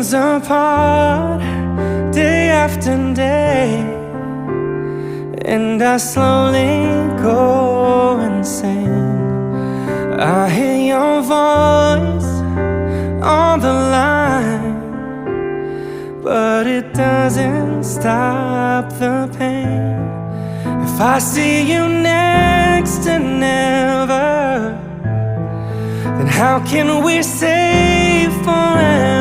drifting apart day after day, and I slowly go insane. I hear your voice on the line, but it doesn't stop the pain. If I see you next to never, then how can we say forever?